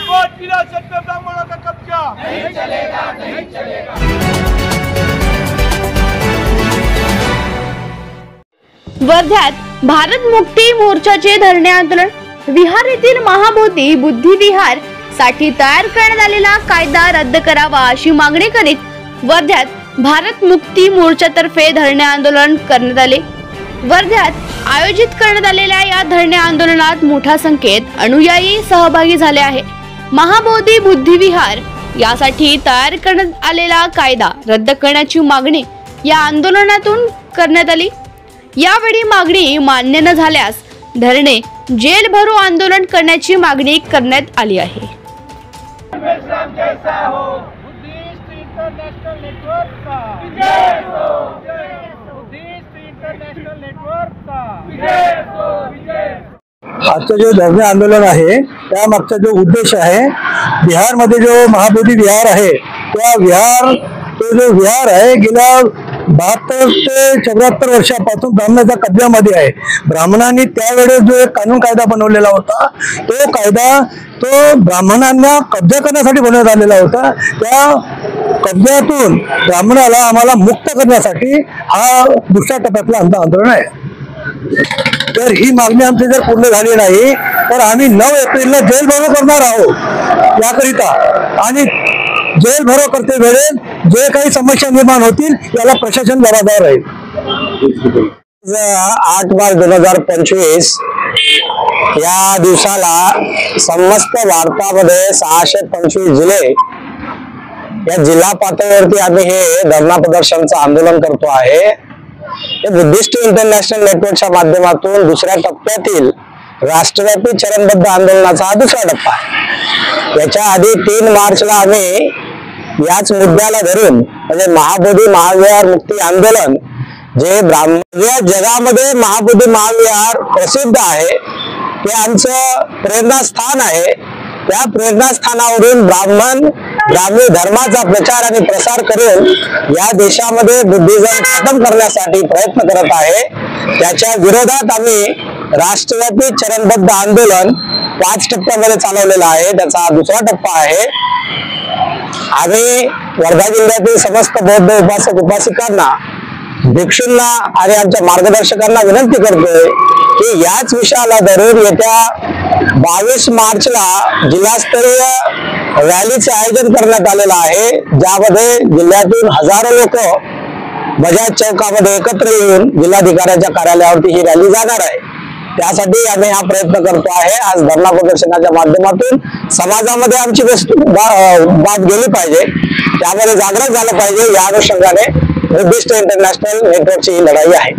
Court विरासत में ब्राह्मणों का कब्जा नहीं चलेगा, नहीं चलेगा। वर्ध्यात भारत मुक्ती मोर्चाचे धरणे आंदोलन। विहार येथील महाबोधी बुद्धी विहार साठी तयार करण्यात आलेला कायदा रद्द करावा अशी मागणी करीत वर्ध्यात भारत मुक्ती मोर्चातर्फे धरणे आंदोलन करण्यात आले। वर्ध्यात आयोजित करण्यात आलेल्या या धरणे आंदोलनात मोठ्या संख्येत अनुयायी सहभागी झाले आहे। महाबोधी बुद्धी विहार यासाठी तयार करण्यात आलेला कायदा रद्द करण्याची मागणी या आंदोलनातून करण्यात आली। यावेळी मागणी मान्य न झाल्यास धरणे जेल भरो आंदोलन करण्याची मागणी करण्यात आली आहे। आजचं जे धरणे आंदोलन आहे त्यामागचा जो उद्देश आहे, बिहारमध्ये जो महाबोधी विहार आहे तो जो विहार आहे गेल्या 72 ते 74 वर्षापासून ब्राह्मणाच्या कब्जामध्ये आहे। ब्राह्मणांनी त्यावेळेस जो एक कानून कायदा बनवलेला होता तो कायदा ब्राह्मणांना कब्जा करण्यासाठी बनवण्यात आलेला होता। त्या कब्जातून ब्राह्मणाला आम्हाला मुक्त करण्यासाठी हा दुसऱ्या टप्प्यातला आंदोलन आहे। तर ही मागणी आमची जर पूर्ण झाली नाही तर आम्ही 9 एप्रिलला जेल भरो करणार आहोत याकरिता, आणि जेल भरो करते वेळेस जे काही समस्या निर्माण होतील याला प्रशासन जबाबदार राहील। 8/12/2025 या दिवसाला समस्त भारतामध्ये 625 जिल्हे या जिल्हा पातळीवरती आम्ही हे धरणा प्रदर्शनचं आंदोलन करतो आहे। हे बुद्धिस्ट इंटरनॅशनल नेटवर्कच्या माध्यमातून दुसऱ्या टप्प्यातील राष्ट्रव्यापी चरणबद्ध आंदोलनाचा हा दुसरा टप्पा आहे। याच्या आधी 3 मार्चला आम्ही याच मुद्द्याला धरून म्हणजे महाबोधी महाविहार मुक्ती आंदोलन, जे ब्राह्मण जगामध्ये महाबोधी महाविहार प्रसिद्ध आहे, ते आमचं प्रेरणास्थान आहे। त्या प्रेरणास्थानावरून ब्राह्मणी धर्माचा प्रचार आणि प्रसार करून या देशामध्ये बुद्धिझम खतम करण्यासाठी प्रयत्न करत आहे। त्याच्या विरोधात आम्ही राष्ट्रव्यापी चरणबद्ध आंदोलन 5 टप्प्यामध्ये चालवलेलं आहे। त्याचा हा दुसरा टप्पा आहे। आम्ही वर्धा जिल्ह्यातील समस्त बौद्ध उपासक उपासिकांना, भिक्षूंना आणि आमच्या मार्गदर्शकांना विनंती करतोय की याच विषयाला धरून येत्या 22 मार्चला जिल्हास्तरीय रॅलीचे आयोजन करण्यात आलेलं आहे, ज्यामध्ये जिल्ह्यातून हजारो लोक बजाज चौकामध्ये एकत्र येऊन जिल्हाधिकाऱ्यांच्या कार्यालयावरती ही रॅली जाणार आहे। त्यासाठी आम्ही हा प्रयत्न करतो आहे। आज धरणा प्रदर्शनाच्या माध्यमातून समाजामध्ये आमची बात गेली पाहिजे, त्यामध्ये जागृत झालं पाहिजे। या अनुषंगाने बुद्धिस्ट इंटरनॅशनल नेटवर्कची ही लढाई आहे।